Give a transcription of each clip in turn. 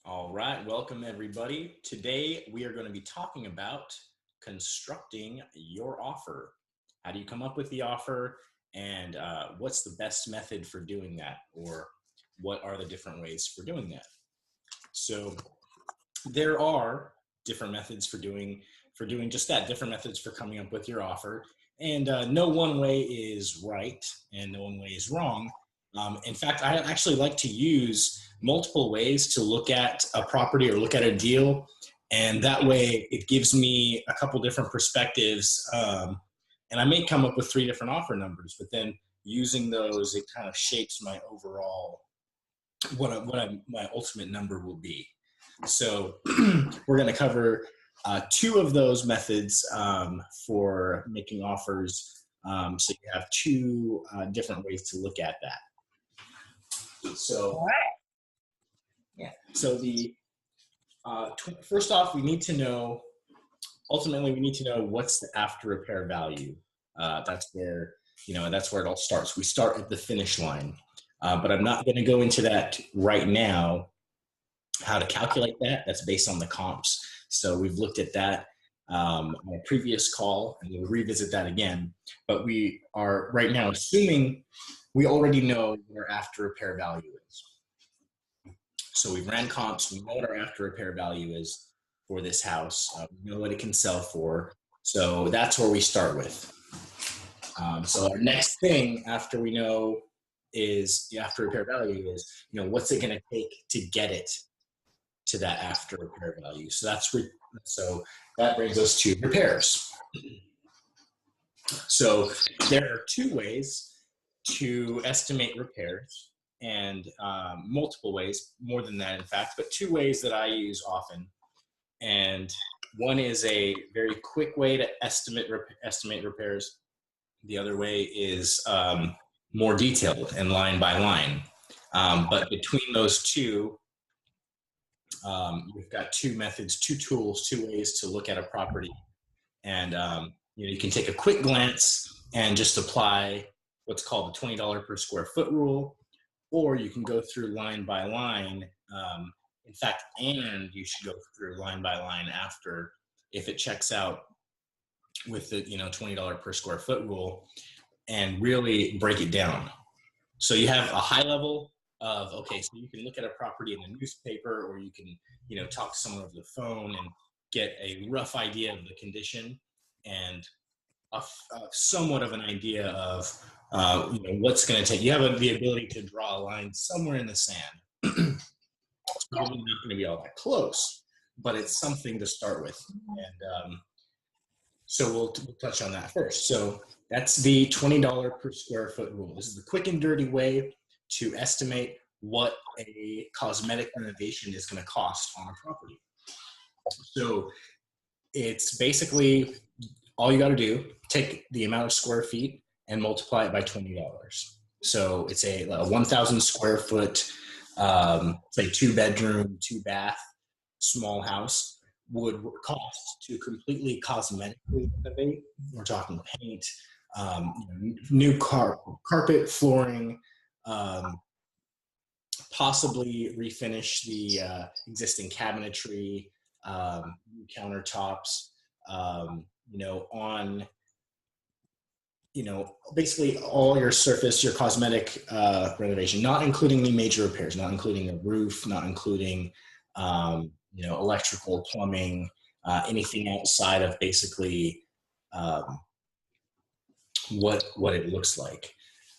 All right, welcome everybody. Today we are going to be talking about constructing your offer. How do you come up with the offer, and what's the best method for doing that, or what are the different ways for doing that? So there are different methods for doing just that. Different methods for coming up with your offer, and no one way is right, and no one way is wrong. In fact, I actually like to use multiple ways to look at a property or look at a deal, and that way it gives me a couple different perspectives. And I may come up with three different offer numbers, but then using those, it kind of shapes my overall my ultimate number will be. So we're going to cover two of those methods for making offers. So you have two different ways to look at that. So yeah. So the first off, ultimately we need to know what's the after repair value. That's where it all starts. We start at the finish line. But I'm not going to go into that right now, how to calculate that. That's based on the comps. So we've looked at that on a previous call, and we'll revisit that again. But we are right now assuming we already know what our after repair value is. So we've ran comps. We know what our after repair value is for this house. We know what it can sell for. So that's where we start with. So our next thing after we know is the after repair value is, what's it going to take to get it to that after repair value. So that brings us to repairs. So there are two ways to estimate repairs, and multiple ways, more than that in fact, but two ways that I use often. And one is a very quick way to estimate repairs. The other way is more detailed and line by line. But between those two, you've got two methods, two tools, two ways to look at a property. And you can take a quick glance and just apply what's called the $20 per square foot rule, or you can go through line by line. In fact, and you should go through line by line after, if it checks out with the $20 per square foot rule, and really break it down. So you have a high level of, okay, so you can look at a property in the newspaper, or you can talk to someone over the phone and get a rough idea of the condition, and somewhat of an idea of what's going to take. You have the ability to draw a line somewhere in the sand. It's probably not going to be all that close, but it's something to start with. And so we'll touch on that first. So that's the $20 per square foot rule. This is the quick and dirty way to estimate what a cosmetic renovation is going to cost on a property. So it's basically all you got to do, take the amount of square feet and multiply it by $20. So it's a 1,000 square foot, say 2-bedroom, 2-bath, small house would cost to completely cosmetically renovate. We're talking paint, new carpet, flooring, possibly refinish the existing cabinetry, new countertops, basically all your surface, your cosmetic renovation, not including the major repairs, not including the roof, not including electrical, plumbing, anything outside of basically what it looks like.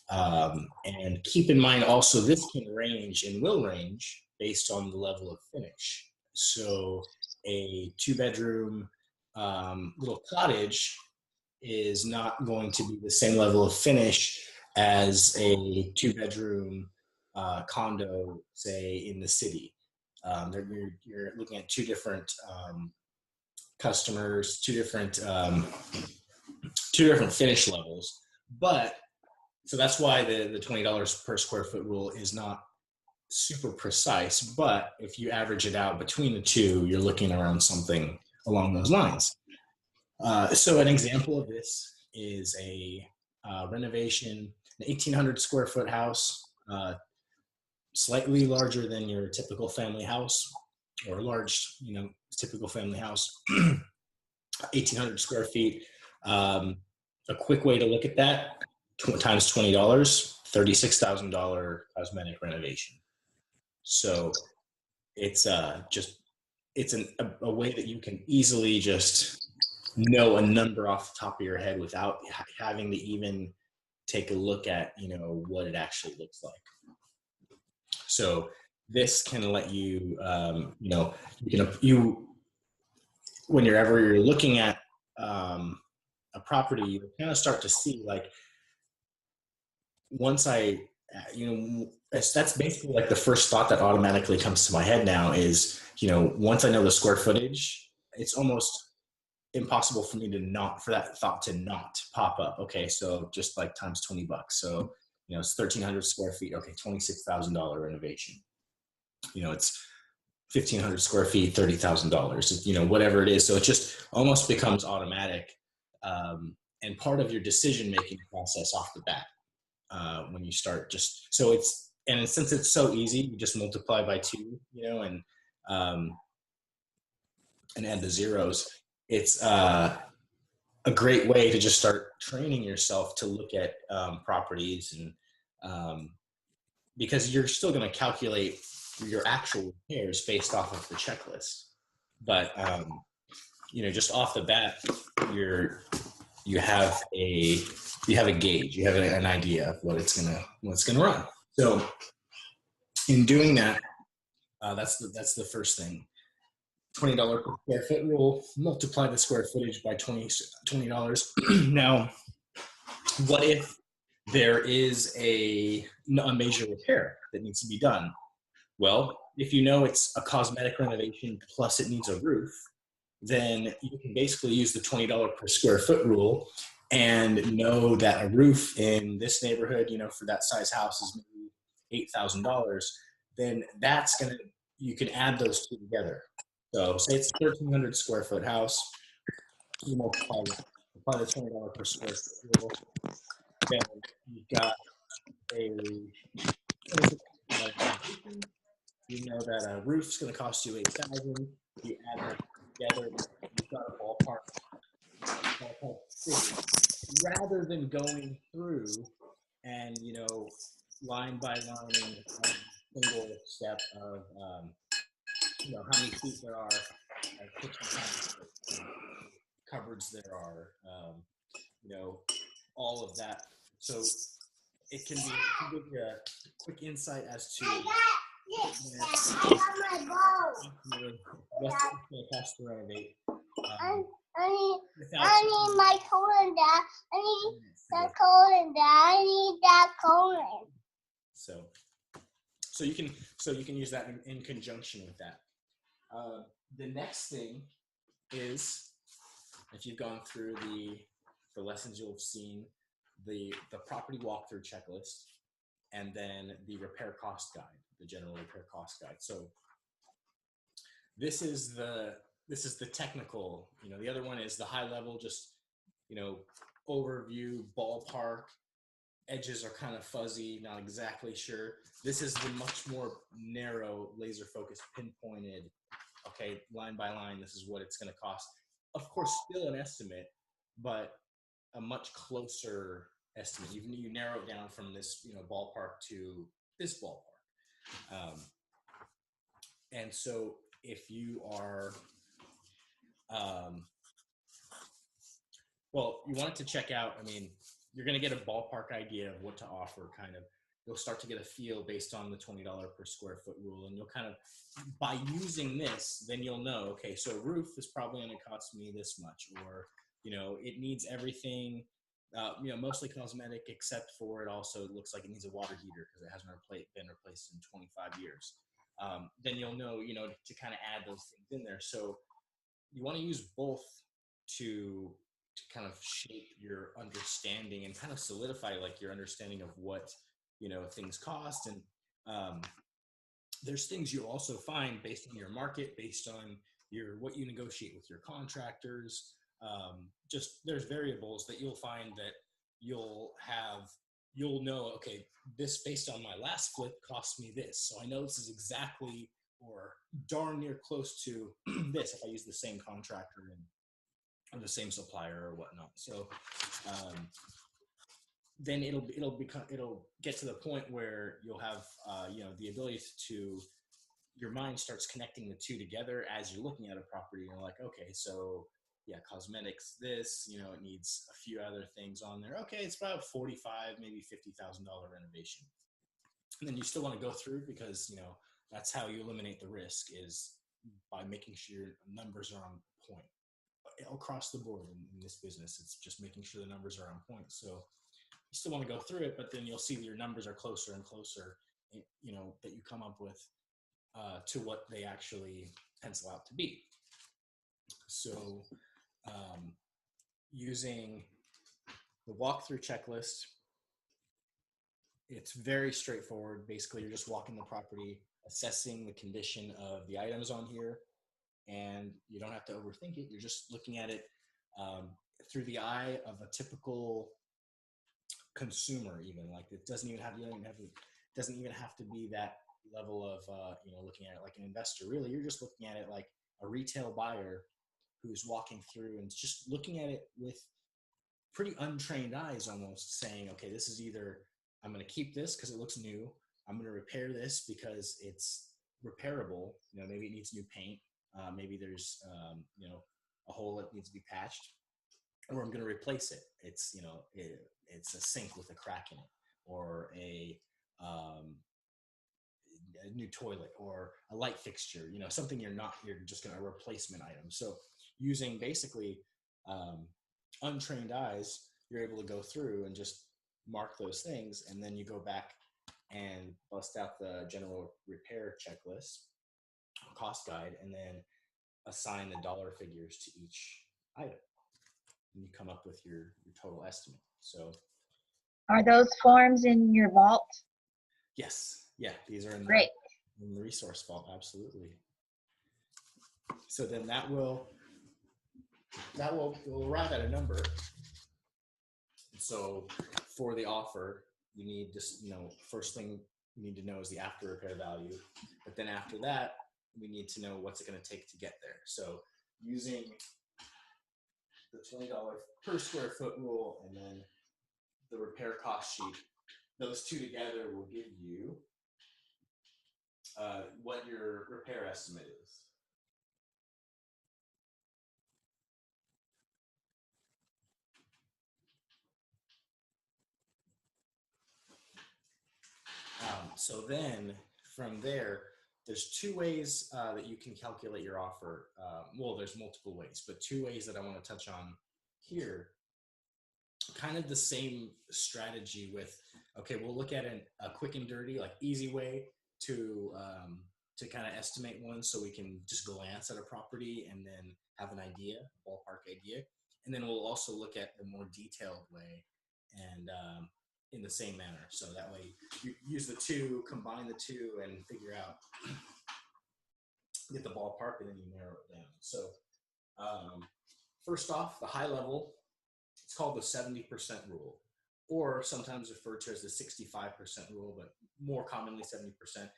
And keep in mind also, this can range and will range based on the level of finish. So a 2-bedroom little cottage is not going to be the same level of finish as a 2-bedroom condo, say in the city. You're looking at two different customers, two different finish levels. But so that's why the $20 per square foot rule is not super precise. But if you average it out between the two, you're looking around something along those lines. So an example of this is a renovation, an 1,800 square foot house, slightly larger than your typical family house. or a large, typical family house, 1,800 square feet. A quick way to look at that, times $20, $36,000 cosmetic renovation. So it's a way that you can easily just know a number off the top of your head without having to even take a look at what it actually looks like. So this can let you whenever you're looking at a property, you kind of start to see like, once that's basically like the first thought that automatically comes to my head now is, once I know the square footage, it's almost impossible for that thought to not pop up. Okay, so just like times $20. So, it's 1,300 square feet. Okay, $26,000 renovation. It's 1,500 square feet, $30,000. Whatever it is. So it just almost becomes automatic, and part of your decision-making process off the bat. When you start and since it's so easy, you just multiply by 2, and add the zeros. It's a great way to just start training yourself to look at properties, and because you're still going to calculate your actual repairs based off of the checklist, but just off the bat, you have a gauge, you have an idea of what's gonna run. So in doing that, that's the first thing. $20 per square foot rule. Multiply the square footage by $20. Now, what if there is a major repair that needs to be done? Well, if it's a cosmetic renovation plus it needs a roof, then you can basically use the $20 per square foot rule and know that a roof in this neighborhood, for that size house is maybe $8,000. Then you can add those two together. So say it's a 1,300 square foot house, you multiply the $20 per square foot rule, then you've got that a roof's going to cost you $8,000. You add that together, you've got a ballpark figure. Rather than going through and line by line, single step of how many feet there are, kitchen cupboards there are, all of that. So it can give you a quick insight as to what's going to cost to renovate. I need my colon, Dad. I need that colon, Dad. I need that colon. So you can use that in conjunction with that. The next thing is, if you've gone through the lessons, you'll have seen the property walkthrough checklist, and then the repair cost guide, the general repair cost guide. So this is the technical, the other one is the high level, just, overview, ballpark, edges are kind of fuzzy, not exactly sure. This is the much more narrow, laser focused, pinpointed, okay, line by line, this is what it's going to cost. Of course, still an estimate, but a much closer estimate. You narrow it down from this, ballpark to this ballpark. And so if you are, you want it to check out, you're going to get a ballpark idea of what to offer, kind of. You'll start to get a feel based on the $20 per square foot rule, and you'll kind of, by using this, then you'll know, okay, so a roof is probably going to cost me this much, or, it needs everything, mostly cosmetic, except for it also looks like it needs a water heater because it hasn't been replaced in 25 years. Then you'll know, to kind of add those things in there. So you want to use both to kind of shape your understanding and kind of solidify like your understanding of what things cost. And there's things you'll also find based on your market, based on what you negotiate with your contractors. Just there's variables that you'll find that you'll know, okay, this based on my last flip cost me this, so I know this is exactly or darn near close to this if I use the same contractor and the same supplier or whatnot. So then it'll get to the point where you'll have the ability to, your mind starts connecting the two together as you're looking at a property. You're like, okay, so yeah, cosmetics, this, it needs a few other things on there. Okay, it's about $45,000, maybe $50,000 renovation. And then you still want to go through, because that's how you eliminate the risk, is by making sure your numbers are on point across the board in this business. It's just making sure the numbers are on point. So you still want to go through it, but then you'll see that your numbers are closer and closer, that you come up with to what they actually pencil out to be. So using the walkthrough checklist, it's very straightforward. Basically, you're just walking the property, assessing the condition of the items on here, and you don't have to overthink it. You're just looking at it through the eye of a typical consumer. Even like it doesn't even have to be that level of looking at it like an investor. Really, you're just looking at it like a retail buyer who's walking through and just looking at it with pretty untrained eyes, almost saying, okay, this is either I'm going to keep this because it looks new, I'm going to repair this because it's repairable, maybe it needs new paint, maybe there's a hole that needs to be patched, or I'm going to replace it. It's it's a sink with a crack in it, or a new toilet, or a light fixture, something you're just going to replacement item. So using basically untrained eyes, you're able to go through and just mark those things, and then you go back and bust out the general repair checklist, cost guide, and then assign the dollar figures to each item, and you come up with your total estimate. So are those forms in your vault? Yes, yeah, these are in the resource vault, absolutely. So then that will arrive at a number. So for the offer, you need just, first thing you need to know is the after repair value. But then after that, we need to know what's it going to take to get there. So using the $20 per square foot rule and then the repair cost sheet, those two together will give you what your repair estimate is. So then from there's two ways that you can calculate your offer. Well, there's multiple ways, but two ways that I want to touch on here. Kind of the same strategy with, okay, we'll look at a quick and dirty, like easy way to kind of estimate one, so we can just glance at a property and then have an idea, ballpark idea. And then we'll also look at the more detailed way and in the same manner. So that way you use the two, combine the two, and figure out, get the ballpark, and then you narrow it down. So first off, the high level, it's called the 70% rule, or sometimes referred to as the 65% rule, but more commonly 70%.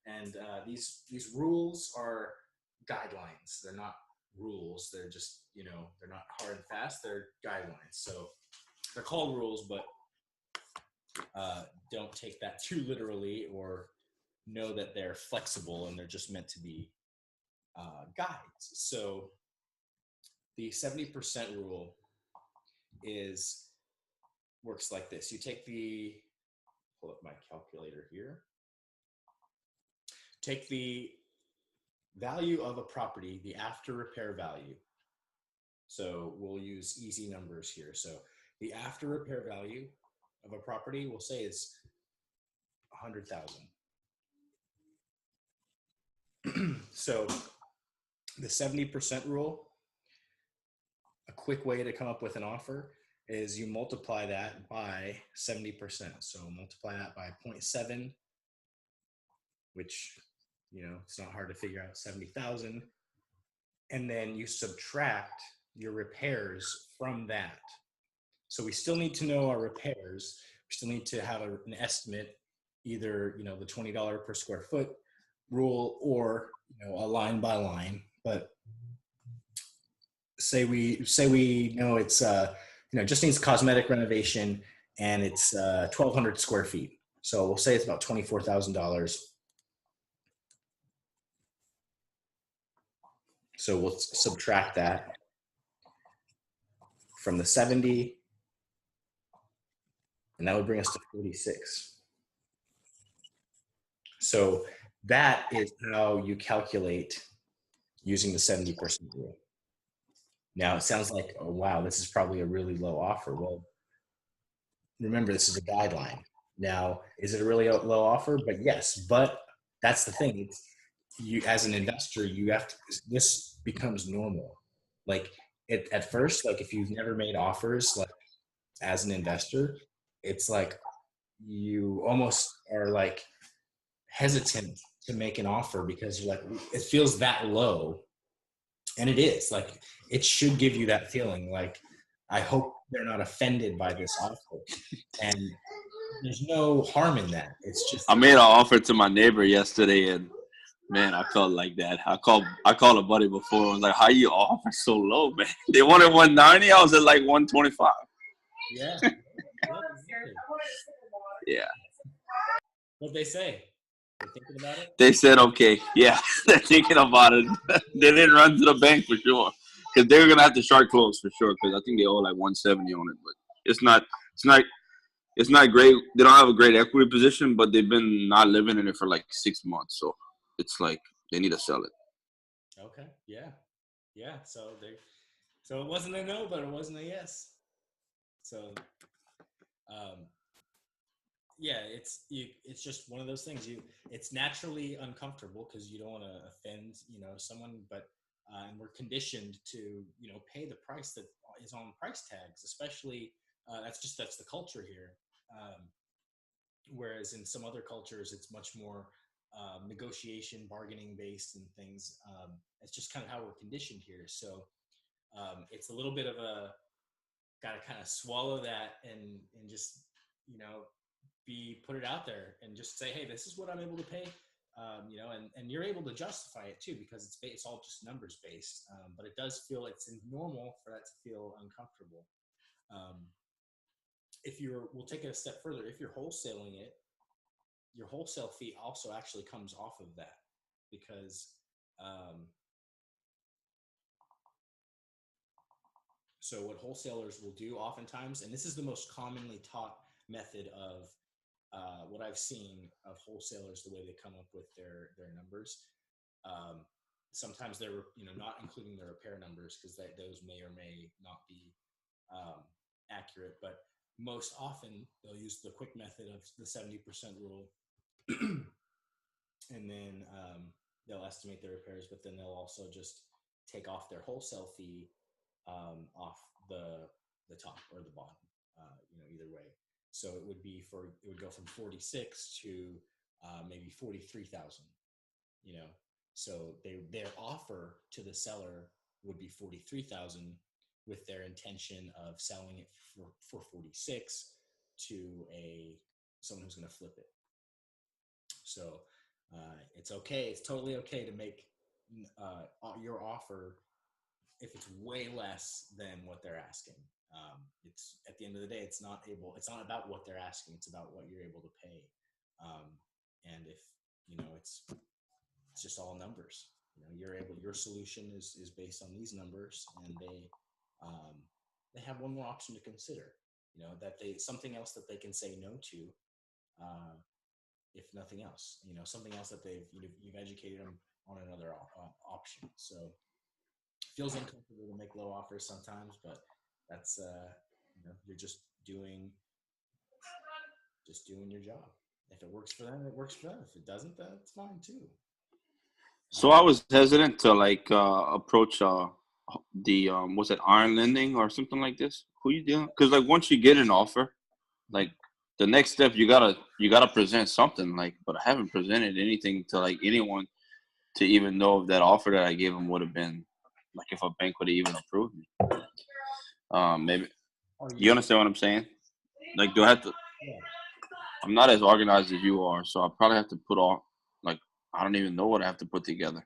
And these rules are guidelines. They're not rules. They're just, they're not hard and fast. They're guidelines. So they're called rules, but don't take that too literally, or know that they're flexible and they're just meant to be guides. So the 70% rule works like this. You take pull up my calculator here. Take the value of a property, the after repair value. So we'll use easy numbers here. So the after repair value of a property, we'll say is 100,000. So the 70% rule, a quick way to come up with an offer is you multiply that by 70%. So multiply that by 0.7, which, it's not hard to figure out, 70,000. And then you subtract your repairs from that. So we still need to know our repairs. We still need to have an estimate, either, the $20 per square foot rule, or a line by line, but say we know it's just needs cosmetic renovation, and it's 1,200 square feet. So we'll say it's about $24,000. So we'll subtract that from the 70, and that would bring us to 46. So that is how you calculate using the 70% rule. Now it sounds like, oh wow, this is probably a really low offer. Well, remember, this is a guideline. Now, is it a really low offer? But yes, but that's the thing. It's, you, as an investor, you have to, this becomes normal. Like at first, like if you've never made offers, like as an investor, it's like you almost are like hesitant to make an offer because you're like, it feels that low. And it is like, it should give you that feeling like, I hope they're not offended by this offer. And there's no harm in that. It's just, I made an offer to my neighbor yesterday, and man, I felt like that. I called a buddy before. I was like, "How you offer so low, man?" They wanted 190. I was at like 125. yeah. Yeah. What'd they say? They're thinking about it? They said, "Okay, yeah." They're thinking about it. They didn't run to the bank for sure, because they were gonna have to start close for sure. Because I think they owe like 170 on it, but it's not great. They don't have a great equity position, but they've been not living in it for like 6 months. So it's like they need to sell it. Okay. Yeah. Yeah. So it wasn't a no, but it wasn't a yes. So, yeah, it's just one of those things. It's naturally uncomfortable because you don't want to offend, someone, but, and we're conditioned to, pay the price that is on price tags, especially, that's the culture here. Whereas in some other cultures, it's much more negotiation, bargaining based and things. It's just kind of how we're conditioned here. So it's a little bit of a, got to kind of swallow that and just, put it out there and just say, hey, this is what I'm able to pay. And you're able to justify it too, because it's all just numbers based. But it does feel, it's normal for that to feel uncomfortable. We'll take it a step further. If you're wholesaling it, your wholesale fee also actually comes off of that, because so what wholesalers will do oftentimes, and this is the most commonly taught method of what I've seen of wholesalers, the way they come up with their numbers. Sometimes they're not including the repair numbers because those may or may not be accurate, but most often they'll use the quick method of the 70% rule, and then they'll estimate their repairs, but then they'll also just take off their wholesale fee off the top or the bottom, either way. So it would go from 46 to maybe 43,000, so their offer to the seller would be 43,000 with their intention of selling it for 46 to someone who's going to flip it. So it's okay. It's totally okay to make your offer if it's way less than what they're asking. It's at the end of the day, it's not about what they're asking. It's about what you're able to pay. And if, it's just all numbers, your solution is based on these numbers, and they have one more option to consider, something else that they can say no to, if nothing else, something else that you've educated them on another option. So it feels uncomfortable to make low offers sometimes, but that's, you're just doing your job. If it works for them, it works for them. If it doesn't, that's fine too. So I was hesitant to approach the was it Iron Lending or something like this? Who you dealing? Because once you get an offer, the next step you gotta present something. But I haven't presented anything to anyone to even know if that offer that I gave them would have been if a bank would have even approved me. Maybe you understand what I'm saying? Do I have to? Yeah. I'm not as organized as you are, so I probably have to put all I don't even know what I have to put together.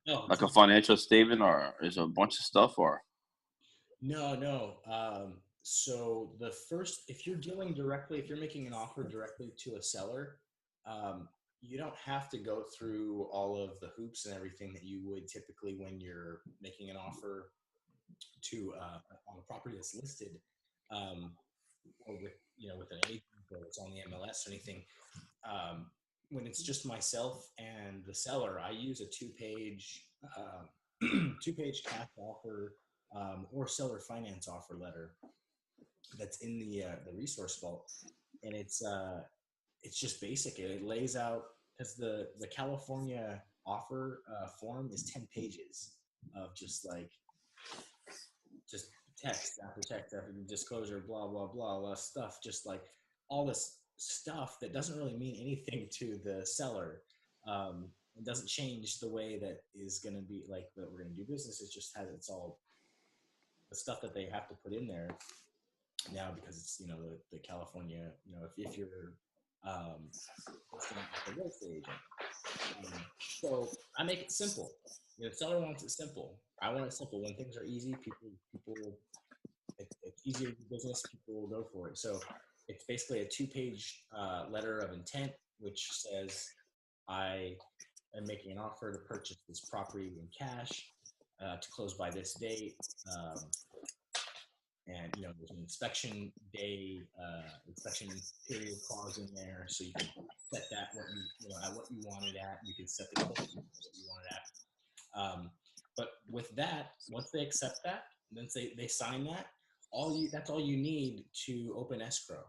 No, Like a financial statement, or is it a bunch of stuff, or? no. So the first, if you're dealing directly, if you're making an offer directly to a seller, you don't have to go through all of the hoops and everything that you would typically when you're making an offer to on a property that's listed, or with with an agent or it's on the MLS or anything. When it's just myself and the seller, I use a two-page two-page cash offer or seller finance offer letter that's in the resource vault, and it's just basic. It lays out because the California offer form is 10 pages of just text after disclosure, blah blah blah stuff, just like all this stuff that doesn't really mean anything to the seller. It doesn't change the way that is going to be like that we're going to do business. It just has it's all the stuff that they have to put in there now because it's the California if you're listing as a real estate agent. So I make it simple. The seller wants it simple. I want it simple. When things are easy, people it's easier to do business. People will go for it. So it's basically a two-page letter of intent, which says I am making an offer to purchase this property in cash to close by this date. And there's an inspection day, inspection period clause in there, so you can set that at what you want it at. You can set the closing at what you want it at. But with that, once they accept that, once they sign that, that's all you need to open escrow.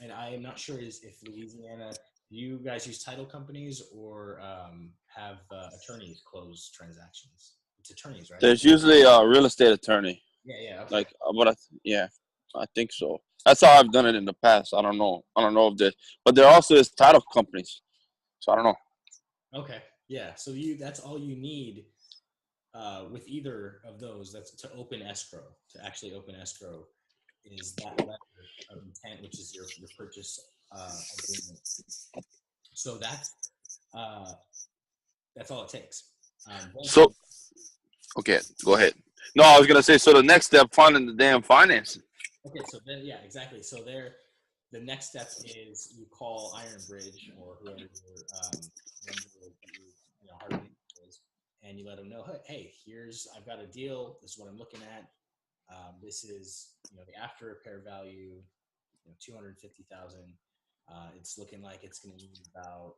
And I am not sure if Louisiana, do you guys use title companies or have attorneys close transactions? It's attorneys, right? There's usually a real estate attorney. Yeah. Okay. Like, I think so. That's how I've done it in the past. I don't know if there's, but there also is title companies. So I don't know. Okay. Yeah. So that's all you need with either of those. That's to open escrow. To actually open escrow is that letter of intent, which is your purchase agreement. So that's all it takes. So, okay, go ahead. No, I was gonna say. So the next step, finding the damn financing. Okay, so then exactly. So the next step is you call Iron Bridge or whoever your hard is, and you let them know, hey, I've got a deal. This is what I'm looking at. This is the after repair value, $250,000. It's looking like it's going to need about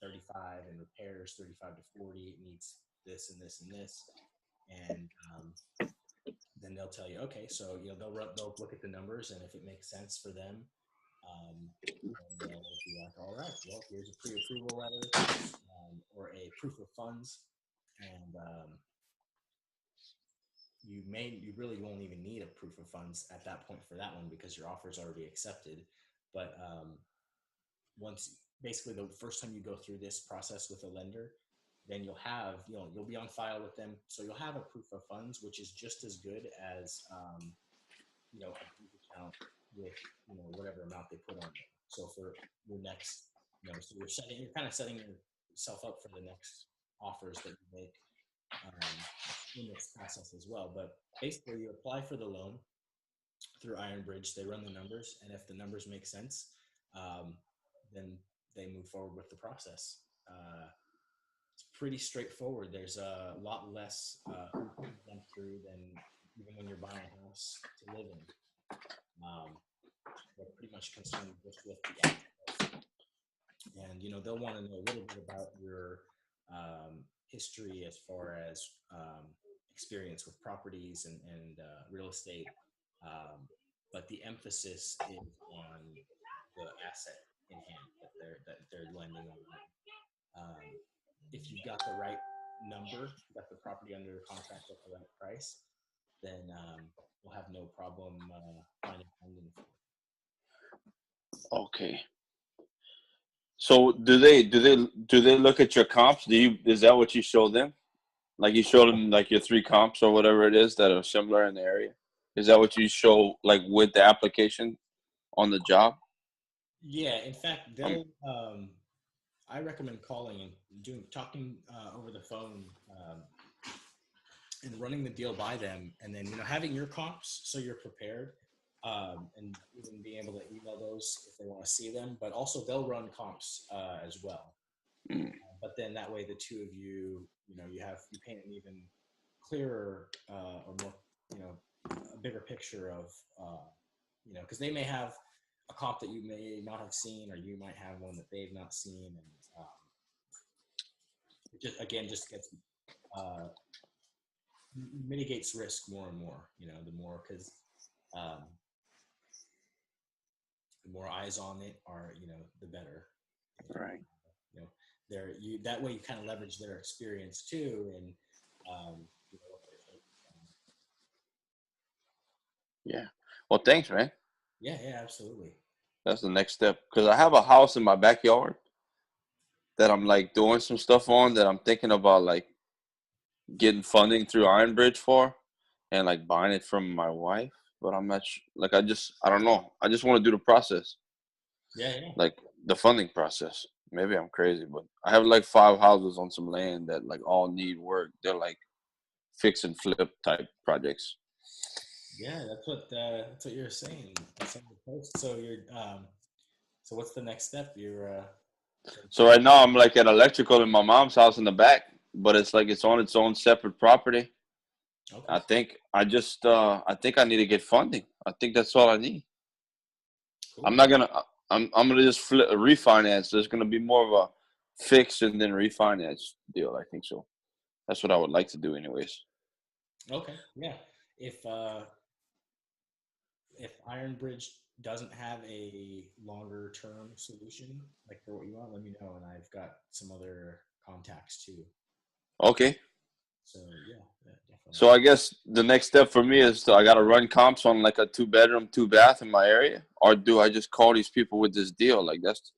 35 in repairs, 35 to 40. It needs this and this and this, and then they'll tell you, okay, so they'll look at the numbers, and if it makes sense for them, they'll be like, all right, well, here's a pre-approval letter or a proof of funds, and you really won't even need a proof of funds at that point for that one because your offer is already accepted. But basically the first time you go through this process with a lender, then you'll be on file with them. So you'll have a proof of funds, which is just as good as a bank account with whatever amount they put on there. So for your next, so you're kind of setting yourself up for the next offers that you make in this process as well. But basically, you apply for the loan through Iron Bridge. They run the numbers, and if the numbers make sense, then they move forward with the process. It's pretty straightforward. There's a lot less hoops to jump through than even when you're buying a house to live in. They're pretty much concerned just with the assets. And they'll want to know a little bit about your history as far as experience with properties and real estate, but the emphasis is on the asset in hand that they're lending on. If you've got the right number, got the property under contract at the right price, then we'll have no problem finding funding for it. Okay. So do they look at your comps? Is that what you show them? Like you show them like your 3 comps or whatever it is that are similar in the area? Is that what you show like with the application on the job? Yeah, in fact, they'll I recommend calling and talking over the phone, and running the deal by them, and then having your comps so you're prepared, and even being able to email those if they want to see them. But also they'll run comps as well. Mm. But then that way the two of you, you paint an even clearer or more, a bigger picture of, because they may have a comp that you may not have seen, or you might have one that they've not seen, and it just gets uh, mitigates risk more and more. The more, because um, the more eyes on it are, the better. Right. You know, that way you kind of leverage their experience too, and what they're focused on. Yeah. Well, thanks, man. Yeah, yeah, absolutely. That's the next step. Because I have a house in my backyard that I'm like doing some stuff on that I'm thinking about like getting funding through Ironbridge for and like buying it from my wife. But I'm not like I don't know. I just want to do the process, Yeah, yeah. like the funding process. Maybe I'm crazy, but I have like 5 houses on some land that like all need work. They're like fix and flip type projects. Yeah, that's what you're saying. That's on the post. So what's the next step? You're So right now I'm like at electrical in my mom's house in the back, but it's like it's on its own separate property. okay. I think I need to get funding. I think that's all I need. I'm Cool. not gonna I'm gonna just refinance. There's gonna be more of a fix and then refinance deal. I think so. That's what I would like to do, anyways. Okay. Yeah. If uh if Iron Bridge doesn't have a longer term solution like for what you want, let me know, and I've got some other contacts too. Okay. So yeah, yeah, definitely. So I guess the next step for me is I gotta run comps on like a 2 bedroom, 2 bath in my area, or do I just call these people with this deal? Like that's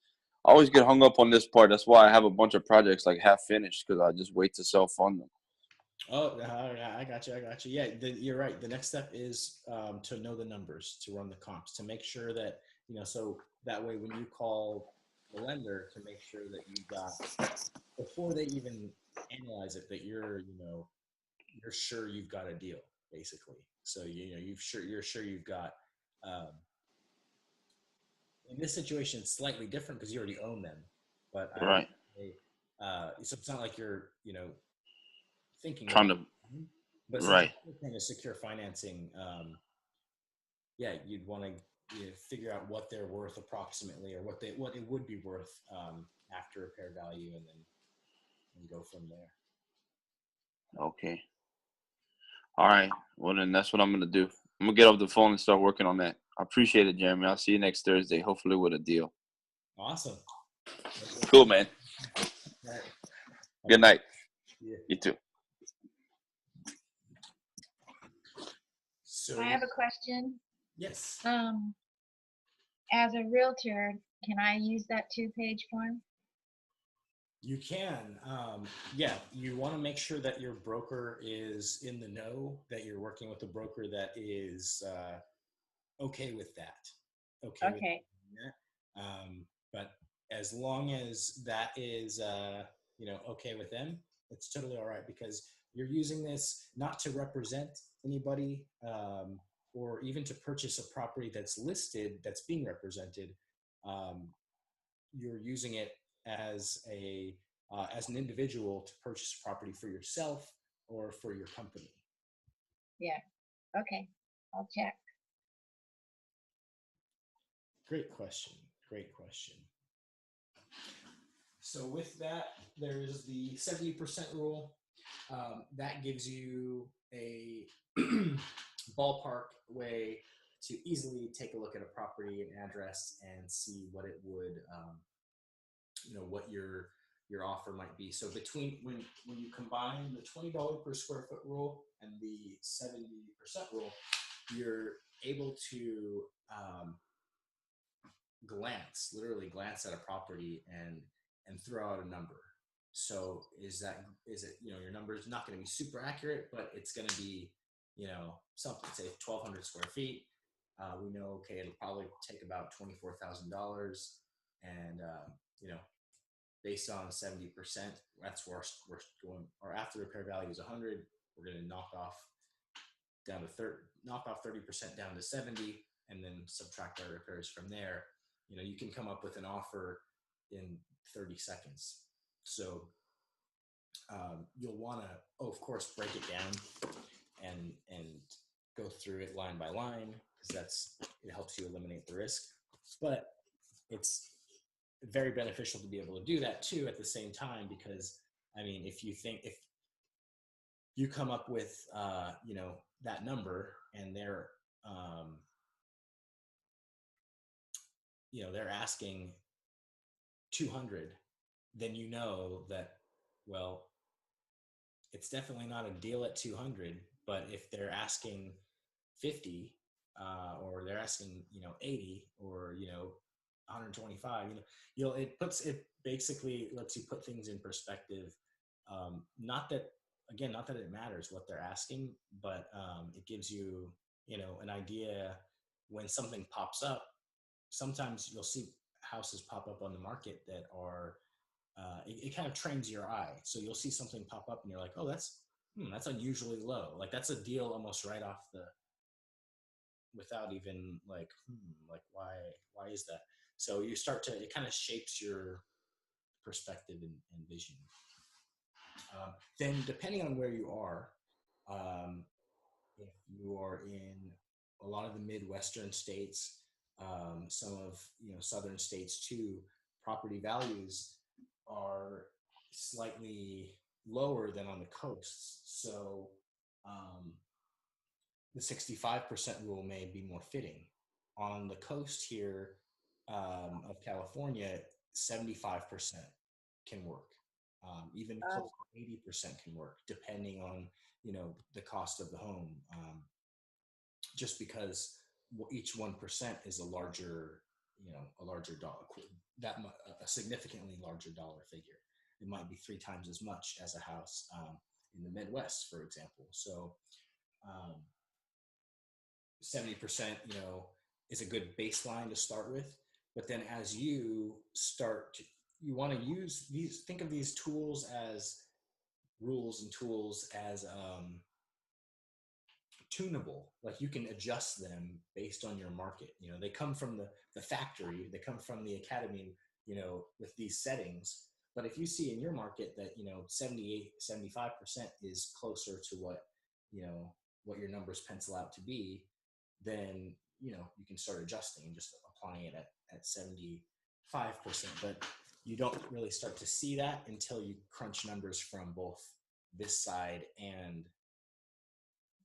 I always get hung up on this part. That's why I have a bunch of projects like half finished because I just wait to self fund them. Oh, yeah, I got you. I got you. Yeah, you're right. The next step is to know the numbers, to run the comps, to make sure that, so that way when you call the lender, to make sure that you've got, before they even analyze it, that you're sure you've got a deal, basically. So, you're sure you've got, um, in this situation, it's slightly different because you already own them. But I would Right. say, so it's not like you're, thinking Trying about, to but since right. you're trying to secure financing, yeah, you'd want to figure out what they're worth approximately, or what it would be worth after repair value, and go from there. Okay. All right. Well then that's what I'm gonna do. I'm gonna get off the phone and start working on that. I appreciate it, Jeremy. I'll see you next Thursday, hopefully with a deal. Awesome. Cool, man. All right. Have a Good good. night. Yeah. You too. So I have a question. yes, As a realtor, can I use that 2-page form? you can. Yeah, you want to make sure that your broker is in the know, that you're working with a broker that is okay with that. Okay with Okay. that. But as long as that is, okay with them, it's totally all right, because you're using this not to represent anybody, or even to purchase a property that's listed, that's being represented. Um, you're using it as as an individual to purchase property for yourself or for your company. Yeah. Okay. I'll check. Great question. Great question. So with that, there's the 70% rule. That gives you a ballpark way to easily take a look at a property and address and see what it would, what your offer might be. So when you combine the $20 per square foot rule and the 70% rule, you're able to literally glance at a property and throw out a number. So is it, your number is not going to be super accurate, but it's going to be, something, say 1,200 square feet. We know, okay, it'll probably take about $24,000, and based on 70%. That's where we're going. Our after repair value is 100. We're going to knock off 30% down to 70, and then subtract our repairs from there. You can come up with an offer in 30 seconds. So you'll want to, of course, break it down and go through it line by line, because it helps you eliminate the risk. But it's very beneficial to be able to do that too at the same time, because if you come up with that number, and they're they're asking 200, then that, well, it's definitely not a deal at 200. But if they're asking 50, or they're asking 80, or 125, it basically lets you put things in perspective. Not that it matters what they're asking, but it gives you an idea when something pops up. Sometimes you'll see houses pop up on the market that are it kind of trains your eye. So you'll see something pop up and you're like, oh, that's unusually low. Like, that's a deal almost right off without even like why is that? So you start to, it kind of shapes your perspective and vision. Then depending on where you are, if you are in a lot of the Midwestern states, some of southern states too, property values are slightly lower than on the coasts. So the 65% rule may be more fitting. On the coast here of California, 75% can work. Even close to 80% can work, depending on the cost of the home. Just because each 1% is a larger dollar, a significantly larger dollar figure. It might be 3 times as much as a house in the Midwest, for example. So 70%, is a good baseline to start with. But then as you want to use these, think of these tools as rules and tools as tunable. Like, you can adjust them based on your market. They come from the factory, they come from the academy, with these settings. But if you see in your market that 78, 75% is closer to what your numbers pencil out to be, then you can start adjusting and just applying it at 75%. But you don't really start to see that until you crunch numbers from both this side and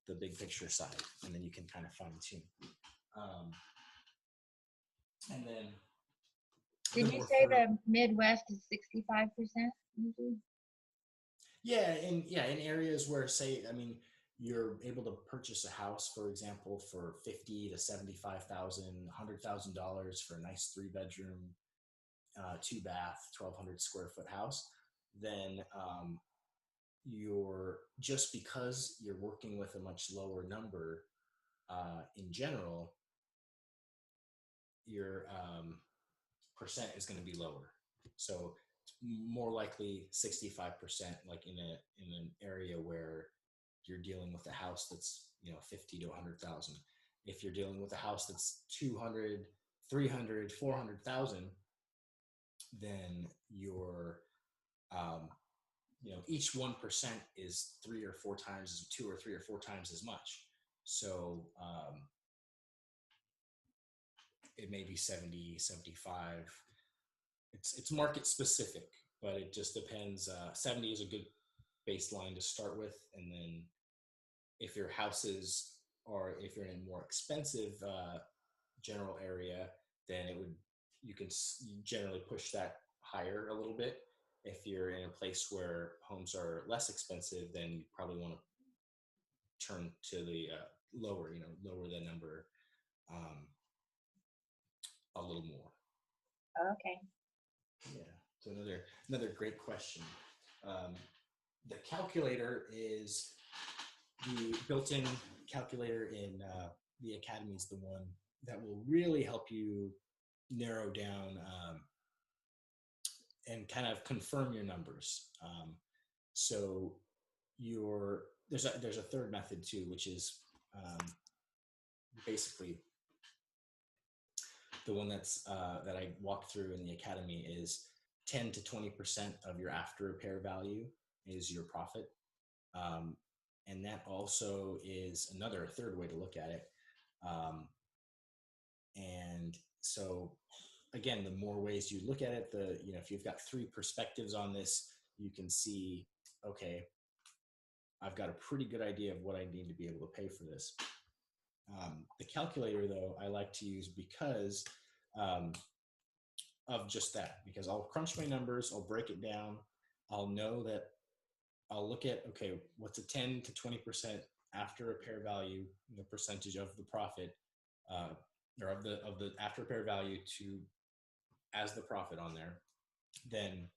the big picture side, and then you can kind of fine tune. And then, did you say the Midwest is 65% usually? Yeah, in areas where, say, you're able to purchase a house, for example, for $50,000 to $75,000, $100,000 for a nice 3-bedroom, 2-bath, 1,200 square foot house, then just because you're working with a much lower number in general, your percent is going to be lower. So more likely 65%, like in an area where you're dealing with a house that's 50 to 100,000. If you're dealing with a house that's 200, 300, 400,000, then your each 1% is 3 or 4 times, 2 or 3 or 4 times as much. So it may be 70, 75. It's market specific, but it just depends. 70 is a good baseline to start with. And then if your houses or if you're in a more expensive general area, then you can generally push that higher a little bit. If you're in a place where homes are less expensive, then you probably want to turn to the lower the number a little more. Okay. Yeah. So another great question. The calculator is the built-in calculator in the Academy is the one that will really help you narrow down and kind of confirm your numbers. So there's a third method too, which is basically the one that I walked through in the academy is 10 to 20% of your after repair value is your profit. And that also is another third way to look at it. And so again, the more ways you look at it, if you've got three perspectives on this, you can see, okay, I've got a pretty good idea of what I need to be able to pay for this. The calculator, though, I like to use because of just that, because I'll crunch my numbers, I'll break it down, I'll know that I'll look at, okay, what's a 10 to 20% after repair value, the percentage of the profit, or of the after repair value to as the profit on there. Then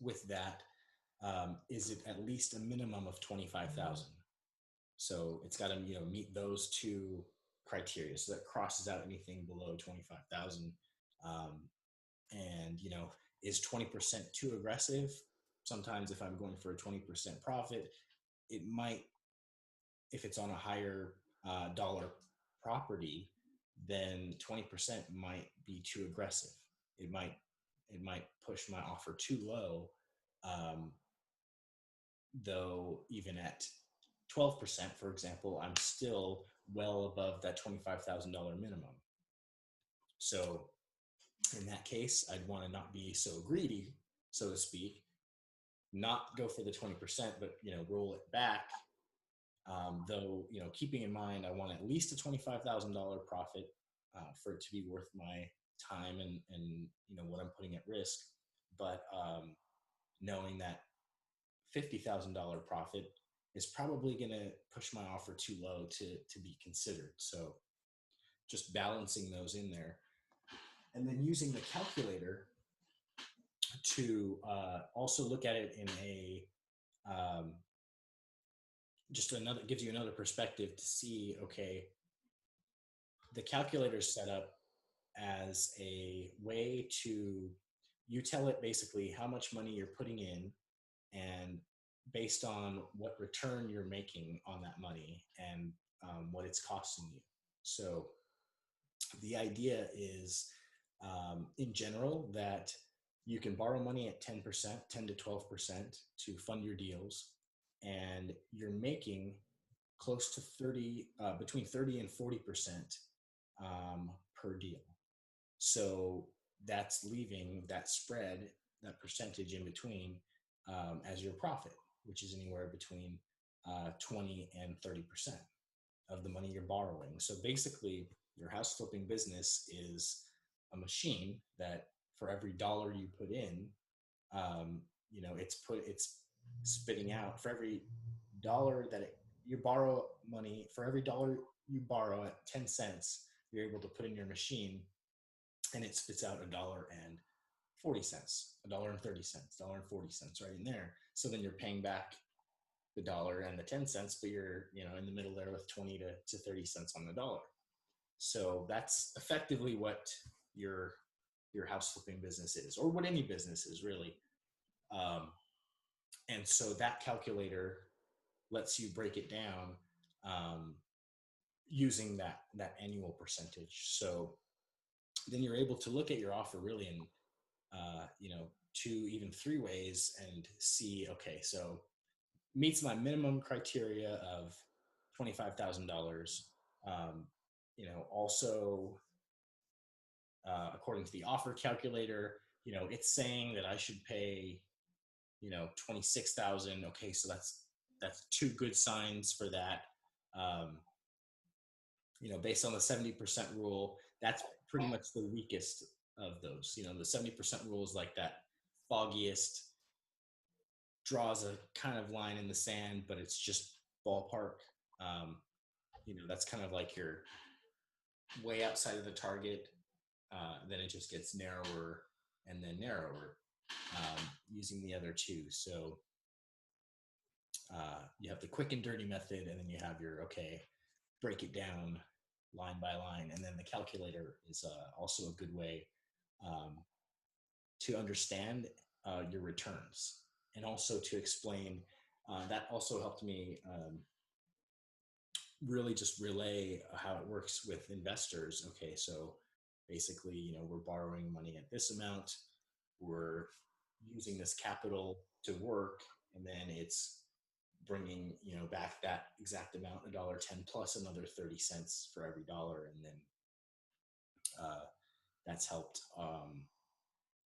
with that, is it at least a minimum of 25,000? So it's got to meet those two criteria. So that crosses out anything below 25,000. And is 20% too aggressive? Sometimes if I'm going for a 20% profit, it might, if it's on a higher dollar property, then 20% might be too aggressive. It might push my offer too low. Though even at 12%, for example, I'm still well above that $25,000 minimum. So in that case, I'd want to not be so greedy, so to speak, not go for the 20%, but roll it back. Though keeping in mind, I want at least a $25,000 profit for it to be worth my time and what I'm putting at risk. But knowing that $50,000 profit is probably going to push my offer too low to be considered. So just balancing those in there, and then using the calculator to also look at it in a gives you another perspective to see, okay, the calculator is set up as a way to, you tell it basically how much money you're putting in and based on what return you're making on that money and what it's costing you. So the idea is, in general, that you can borrow money at 10%, 10 to 12% to fund your deals, and you're making close to between 30 and 40% per deal. So that's leaving that spread, that percentage in between, as your profit, which is anywhere between 20 and 30% of the money you're borrowing. So basically, your house flipping business is a machine that for every dollar you put in, it's spitting out. For every dollar that you borrow money, for every dollar you borrow at 10 cents, you're able to put in your machine, and it spits out $1.40, $1.30, $1.40 right in there. So then you're paying back the dollar and the 10 cents, but you're in the middle there with 20 to 30 cents on the dollar. So that's effectively what your house flipping business is, or what any business is really. And so that calculator lets you break it down using that annual percentage. So then you're able to look at your offer really in 2, even 3 ways and see, okay, so meets my minimum criteria of $25,000. Also, according to the offer calculator, it's saying that I should pay, 26,000. Okay, so that's 2 good signs for that. Based on the 70% rule, that's pretty much the weakest of those. The 70% rule is like that foggiest, draws a kind of line in the sand, but it's just ballpark. That's kind of like you're way outside of the target. Then it just gets narrower and then narrower using the other 2. So you have the quick and dirty method, and then you have your, okay, break it down line by line. And then the calculator is also a good way to understand your returns, and also to explain. That also helped me really just relay how it works with investors. Okay, so basically, we're borrowing money at this amount, we're using this capital to work, and then it's bringing back that exact amount, $1.10 plus another 30 cents for every dollar, and then that's helped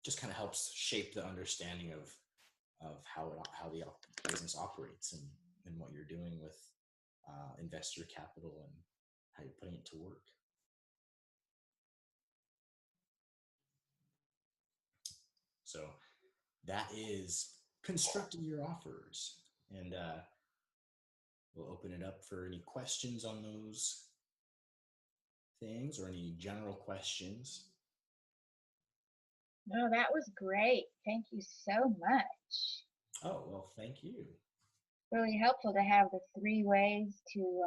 just kind of helps shape the understanding of how the business operates, and what you're doing with investor capital and how you're putting it to work. So that is constructing your offers, and we'll open it up for any questions on those things or any general questions. No, that was great. Thank you so much. Oh, well, thank you. Really helpful to have the 3 ways to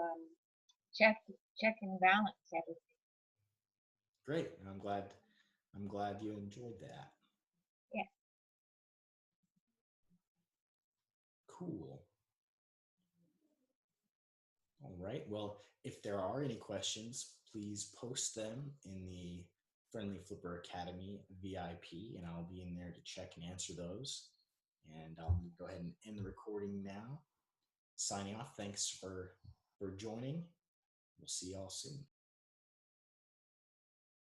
check and balance everything. Great. I'm glad you enjoyed that. Yeah. Cool. All right. Well, if there are any questions, please post them in the Friendly Flipper Academy VIP, and I'll be in there to check and answer those. And I'll go ahead and end the recording now. Signing off. Thanks for joining. We'll see y'all soon.